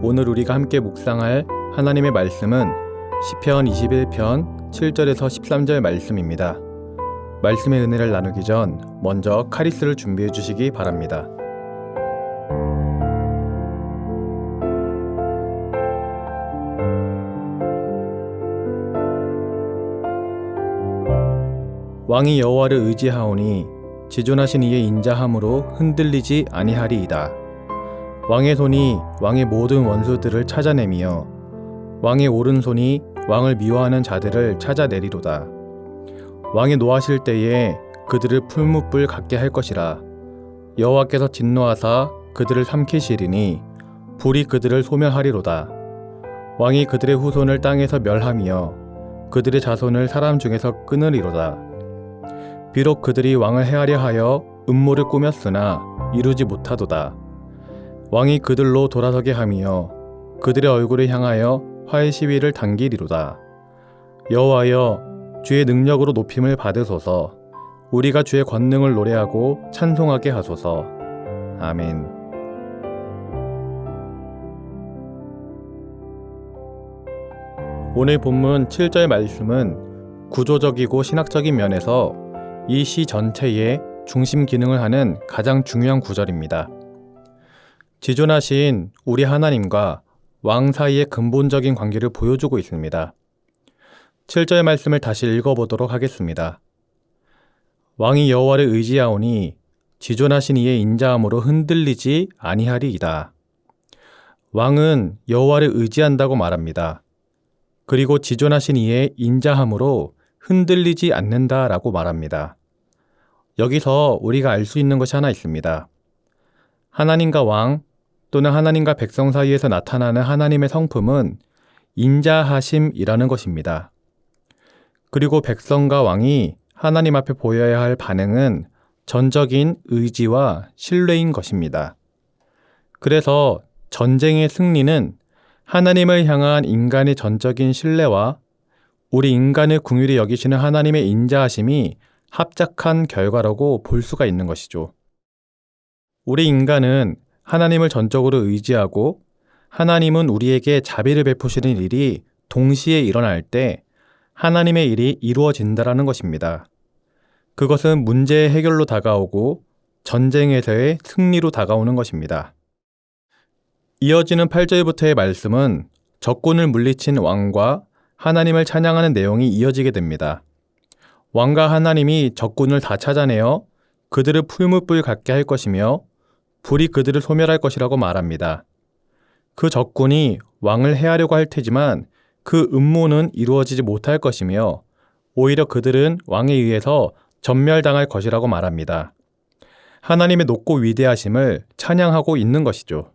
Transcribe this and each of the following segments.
오늘 우리가 함께 묵상할 하나님의 말씀은 시편 21편 7절에서 13절 말씀입니다. 말씀의 은혜를 나누기 전 먼저 카리스를 준비해 주시기 바랍니다. 왕이 여호와를 의지하오니 지존하신 이의 인자함으로 흔들리지 아니하리이다. 왕의 손이 왕의 모든 원수들을 찾아내며 왕의 오른손이 왕을 미워하는 자들을 찾아내리로다. 왕이 노하실 때에 그들을 풀무불 같게 할 것이라. 여호와께서 진노하사 그들을 삼키시리니 불이 그들을 소멸하리로다. 왕이 그들의 후손을 땅에서 멸하며 그들의 자손을 사람 중에서 끊으리로다. 비록 그들이 왕을 해하려 하여 음모를 꾸몄으나 이루지 못하도다. 왕이 그들로 돌아서게 하며 그들의 얼굴을 향하여 화의 시위를 당기리로다. 여호와여, 주의 능력으로 높임을 받으소서. 우리가 주의 권능을 노래하고 찬송하게 하소서. 아멘. 오늘 본문 7절 말씀은 구조적이고 신학적인 면에서 이 시 전체의 중심 기능을 하는 가장 중요한 구절입니다. 지존하신 우리 하나님과 왕 사이의 근본적인 관계를 보여주고 있습니다. 7절 말씀을 다시 읽어보도록 하겠습니다. 왕이 여호와를 의지하오니 지존하신 이의 인자함으로 흔들리지 아니하리이다. 왕은 여호와를 의지한다고 말합니다. 그리고 지존하신 이의 인자함으로 흔들리지 않는다라고 말합니다. 여기서 우리가 알 수 있는 것이 하나 있습니다. 하나님과 왕 또는 하나님과 백성 사이에서 나타나는 하나님의 성품은 인자하심이라는 것입니다. 그리고 백성과 왕이 하나님 앞에 보여야 할 반응은 전적인 의지와 신뢰인 것입니다. 그래서 전쟁의 승리는 하나님을 향한 인간의 전적인 신뢰와 우리 인간을 긍휼히 여기시는 하나님의 인자하심이 합작한 결과라고 볼 수가 있는 것이죠. 우리 인간은 하나님을 전적으로 의지하고 하나님은 우리에게 자비를 베푸시는 일이 동시에 일어날 때 하나님의 일이 이루어진다라는 것입니다. 그것은 문제의 해결로 다가오고 전쟁에서의 승리로 다가오는 것입니다. 이어지는 8절부터의 말씀은 적군을 물리친 왕과 하나님을 찬양하는 내용이 이어지게 됩니다. 왕과 하나님이 적군을 다 찾아내어 그들을 풀무불 같게 할 것이며 불이 그들을 소멸할 것이라고 말합니다. 그 적군이 왕을 해하려고 할 테지만 그 음모는 이루어지지 못할 것이며 오히려 그들은 왕에 의해서 전멸당할 것이라고 말합니다. 하나님의 높고 위대하심을 찬양하고 있는 것이죠.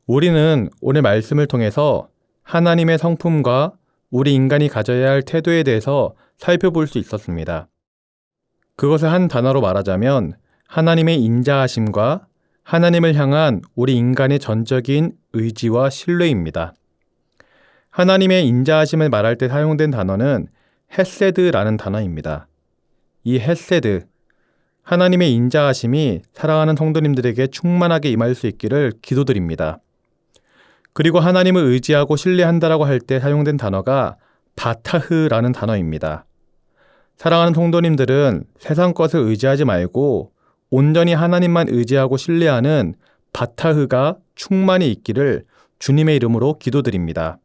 우리는 오늘 말씀을 통해서 하나님의 성품과 우리 인간이 가져야 할 태도에 대해서 살펴볼 수 있었습니다. 그것을 한 단어로 말하자면 하나님의 인자하심과 하나님을 향한 우리 인간의 전적인 의지와 신뢰입니다. 하나님의 인자하심을 말할 때 사용된 단어는 헤세드라는 단어입니다. 이 헤세드, 하나님의 인자하심이 사랑하는 성도님들에게 충만하게 임할 수 있기를 기도드립니다. 그리고 하나님을 의지하고 신뢰한다라고 할 때 사용된 단어가 바타흐라는 단어입니다. 사랑하는 성도님들은 세상 것을 의지하지 말고 온전히 하나님만 의지하고 신뢰하는 바타흐가 충만히 있기를 주님의 이름으로 기도드립니다.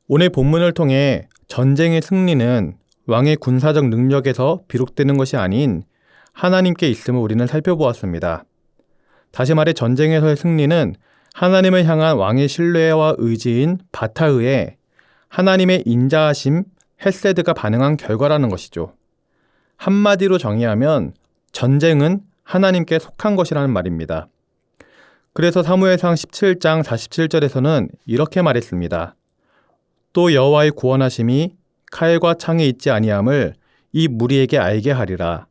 오늘 본문을 통해 전쟁의 승리는 왕의 군사적 능력에서 비롯되는 것이 아닌 하나님께 있음을 우리는 살펴보았습니다. 다시 말해 전쟁에서의 승리는 하나님을 향한 왕의 신뢰와 의지인 바타흐에 하나님의 인자하심, 헤세드가 반응한 결과라는 것이죠. 한마디로 정의하면 전쟁은 하나님께 속한 것이라는 말입니다. 그래서 사무엘상 17장 47절에서는 이렇게 말했습니다. 또 여호와의 구원하심이 칼과 창에 있지 아니함을 이 무리에게 알게 하리라.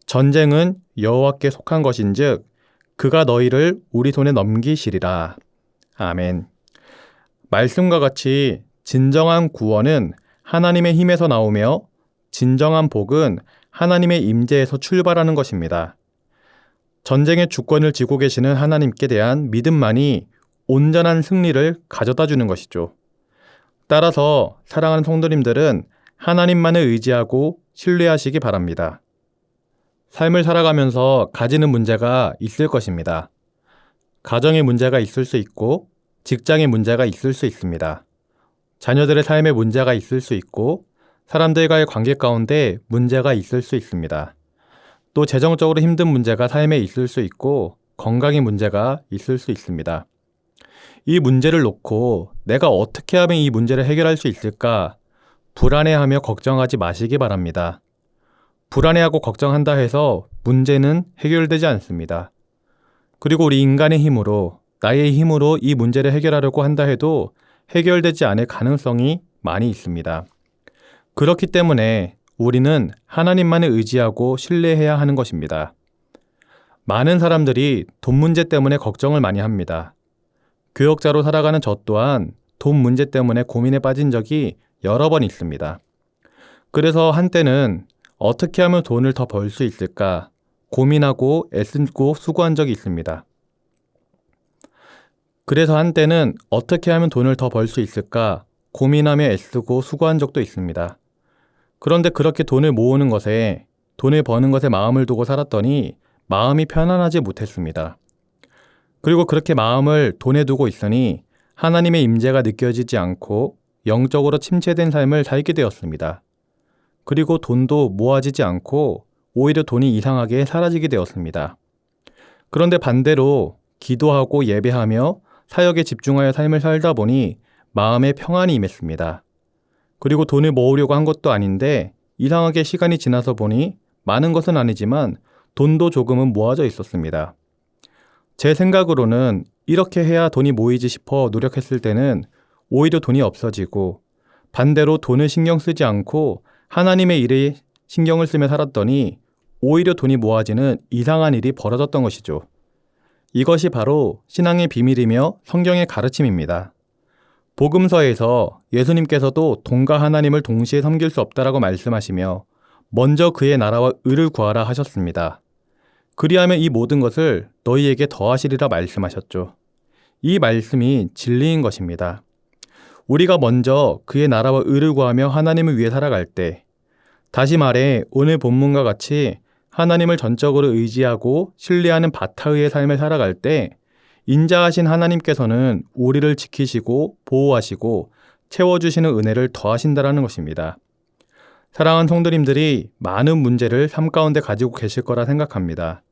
전쟁은 여호와께 속한 것인즉 그가 너희를 우리 손에 넘기시리라. 아멘. 말씀과 같이 진정한 구원은 하나님의 힘에서 나오며 진정한 복은 하나님의 임재에서 출발하는 것입니다. 전쟁의 주권을 쥐고 계시는 하나님께 대한 믿음만이 온전한 승리를 가져다 주는 것이죠. 따라서 사랑하는 성도님들은 하나님만을 의지하고 신뢰하시기 바랍니다. 삶을 살아가면서 가지는 문제가 있을 것입니다. 가정의 문제가 있을 수 있고 직장의 문제가 있을 수 있습니다. 자녀들의 삶에 문제가 있을 수 있고 사람들과의 관계 가운데 문제가 있을 수 있습니다. 또 재정적으로 힘든 문제가 삶에 있을 수 있고 건강의 문제가 있을 수 있습니다. 이 문제를 놓고 내가 어떻게 하면 이 문제를 해결할 수 있을까 불안해하며 걱정하지 마시기 바랍니다. 불안해하고 걱정한다 해서 문제는 해결되지 않습니다. 그리고 우리 인간의 힘으로, 나의 힘으로 이 문제를 해결하려고 한다 해도 해결되지 않을 가능성이 많이 있습니다. 그렇기 때문에 우리는 하나님만을 의지하고 신뢰해야 하는 것입니다. 많은 사람들이 돈 문제 때문에 걱정을 많이 합니다. 교역자로 살아가는 저 또한 돈 문제 때문에 고민에 빠진 적이 여러 번 있습니다. 그래서 한때는 어떻게 하면 돈을 더 벌 수 있을까 고민하고 애쓰고 수고한 적이 있습니다. 그래서 한때는 어떻게 하면 돈을 더 벌 수 있을까 고민하며 애쓰고 수고한 적도 있습니다. 그런데 그렇게 돈을 모으는 것에, 돈을 버는 것에 마음을 두고 살았더니 마음이 편안하지 못했습니다. 그리고 그렇게 마음을 돈에 두고 있으니 하나님의 임재가 느껴지지 않고 영적으로 침체된 삶을 살게 되었습니다. 그리고 돈도 모아지지 않고 오히려 돈이 이상하게 사라지게 되었습니다. 그런데 반대로 기도하고 예배하며 사역에 집중하여 삶을 살다 보니 마음에 평안이 임했습니다. 그리고 돈을 모으려고 한 것도 아닌데 이상하게 시간이 지나서 보니 많은 것은 아니지만 돈도 조금은 모아져 있었습니다. 제 생각으로는 이렇게 해야 돈이 모이지 싶어 노력했을 때는 오히려 돈이 없어지고 반대로 돈을 신경 쓰지 않고 하나님의 일에 신경을 쓰며 살았더니 오히려 돈이 모아지는 이상한 일이 벌어졌던 것이죠. 이것이 바로 신앙의 비밀이며 성경의 가르침입니다. 복음서에서 예수님께서도 돈과 하나님을 동시에 섬길 수 없다라고 말씀하시며 먼저 그의 나라와 의를 구하라 하셨습니다. 그리하면 이 모든 것을 너희에게 더하시리라 말씀하셨죠. 이 말씀이 진리인 것입니다. 우리가 먼저 그의 나라와 의를 구하며 하나님을 위해 살아갈 때, 다시 말해 오늘 본문과 같이 하나님을 전적으로 의지하고 신뢰하는 바타의 삶을 살아갈 때 인자하신 하나님께서는 우리를 지키시고 보호하시고 채워주시는 은혜를 더하신다라는 것입니다. 사랑하는 성도님들이 많은 문제를 삶 가운데 가지고 계실 거라 생각합니다.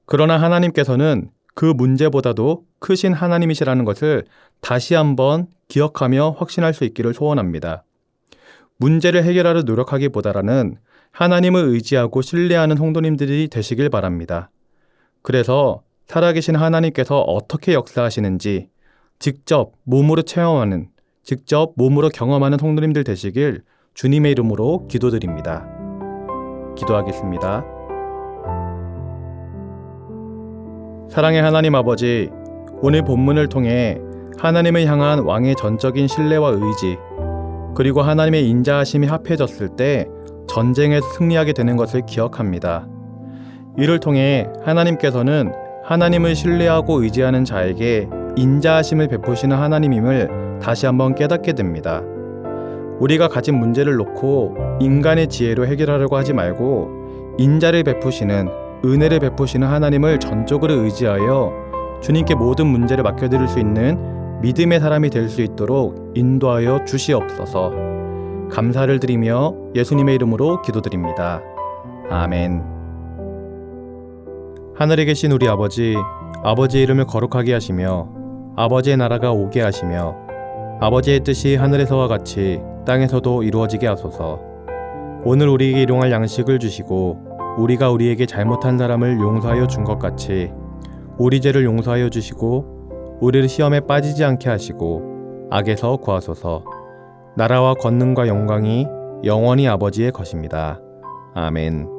그러나 하나님께서는 그 문제보다도 크신 하나님이시라는 것을 다시 한번 기억하며 확신할 수 있기를 소원합니다. 문제를 해결하려 노력하기보다는 하나님을 의지하고 신뢰하는 성도님들이 되시길 바랍니다. 그래서 살아계신 하나님께서 어떻게 역사하시는지 직접 몸으로 체험하는, 직접 몸으로 경험하는 성도님들 되시길 주님의 이름으로 기도드립니다. 기도하겠습니다. 사랑의 하나님 아버지, 오늘 본문을 통해 하나님을 향한 왕의 전적인 신뢰와 의지, 그리고 하나님의 인자하심이 합해졌을 때 전쟁에서 승리하게 되는 것을 기억합니다. 이를 통해 하나님께서는 하나님을 신뢰하고 의지하는 자에게 인자하심을 베푸시는 하나님임을 다시 한번 깨닫게 됩니다. 우리가 가진 문제를 놓고 인간의 지혜로 해결하려고 하지 말고 인자를 베푸시는, 은혜를 베푸시는 하나님을 전적으로 의지하여 주님께 모든 문제를 맡겨드릴 수 있는 믿음의 사람이 될 수 있도록 인도하여 주시옵소서. 감사를 드리며 예수님의 이름으로 기도드립니다. 아멘. 하늘에 계신 우리 아버지, 아버지의 이름을 거룩하게 하시며 아버지의 나라가 오게 하시며 아버지의 뜻이 하늘에서와 같이 땅에서도 이루어지게 하소서. 오늘 우리에게 일용할 양식을 주시고 우리가 우리에게 잘못한 사람을 용서하여 준 것 같이 우리 죄를 용서하여 주시고 우리를 시험에 빠지지 않게 하시고 악에서 구하소서. 나라와 권능과 영광이 영원히 아버지의 것입니다. 아멘.